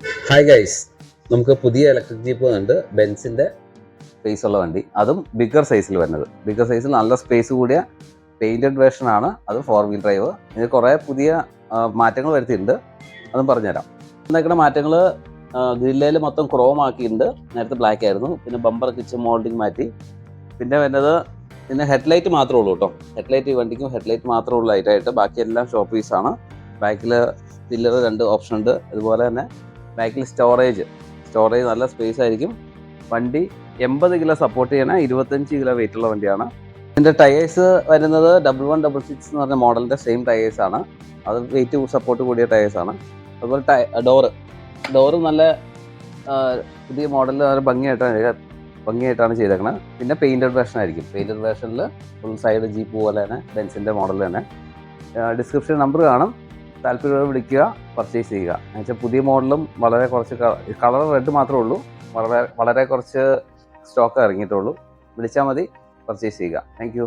Hi guys, നമുക്ക് പുതിയ electric jeep വന്നിട്ട് ബെൻസിൻ്റെ സ്പേസ് ഉള്ള വണ്ടി, അതും ബിഗർ സൈസിൽ വരുന്നത്. ബിഗർ സൈസിൽ നല്ല സ്പേസ് കൂടിയ പെയിൻറ്റഡ് വേർഷനാണ്, അത് 4 വീൽ ഡ്രൈവ്. ഇത് കുറേ പുതിയ മാറ്റങ്ങൾ വരുത്തിയിട്ടുണ്ട്, അതും പറഞ്ഞുതരാം. എന്തൊക്കെ മാറ്റങ്ങൾ, ഗ്രില്ലയിൽ മൊത്തം ക്രോം ആക്കിയിട്ടുണ്ട്. നേരത്തെ ബ്ലാക്ക് ആയിരുന്നു. പിന്നെ ബമ്പർ കിച്ച് മോൾഡിങ് മാറ്റി. പിന്നെ വരുന്നത് ഹെഡ്ലൈറ്റ് മാത്രമേ ഉള്ളൂ കേട്ടോ. ഹെഡ്ലൈറ്റ് ഈ വണ്ടിക്കും ഹെഡ്ലൈറ്റ് മാത്രമേ ഉള്ളൂ ലൈറ്റായിട്ട്. ബാക്കി എല്ലാം ഷോപ്പ് പീസാണ്. ബാക്കിൽ പില്ലർ 2 ഓപ്ഷൻ ഉണ്ട്. അതുപോലെ തന്നെ ബാക്കിൽ സ്റ്റോറേജ് നല്ല സ്പേസ് ആയിരിക്കും. വണ്ടി 80 കിലോ സപ്പോർട്ട് ചെയ്യണ 25 കിലോ വെയിറ്റ് ഉള്ള വണ്ടിയാണ്. ഇതിൻ്റെ ടയേഴ്സ് വരുന്നത് 1166 എന്ന് പറഞ്ഞ മോഡലിൻ്റെ സെയിം ടയേഴ്സാണ്. അത് വെയിറ്റ് സപ്പോർട്ട് കൂടിയ ടയേഴ്സാണ്. അതുപോലെ ഡോറ് നല്ല പുതിയ മോഡലിൽ നല്ല ഭംഗിയായിട്ടാണ് ചെയ്തേക്കുന്നത്. പിന്നെ പെയിൻറ്റഡ് വേർഷൻ ആയിരിക്കും. പെയിൻറ്റഡ് വേർഷനിൽ ഫുൾ സൈഡ് ജീപ്പ് പോലെ തന്നെ ബെൻസിൻ്റെ മോഡൽ തന്നെ. ഡിസ്ക്രിപ്ഷൻ നമ്പർ കാണും, താല്പര്യം വിളിക്കുക, പർച്ചേസ് ചെയ്യുക. എന്നുവെച്ചാൽ പുതിയ മോഡലും വളരെ കുറച്ച് കളർ റെഡ് മാത്രമേ ഉള്ളൂ, വളരെ കുറച്ച് സ്റ്റോക്ക് ഇറങ്ങിയിട്ടുള്ളൂ. വിളിച്ചാൽ മതി, പർച്ചേസ് ചെയ്യുക. Thank you.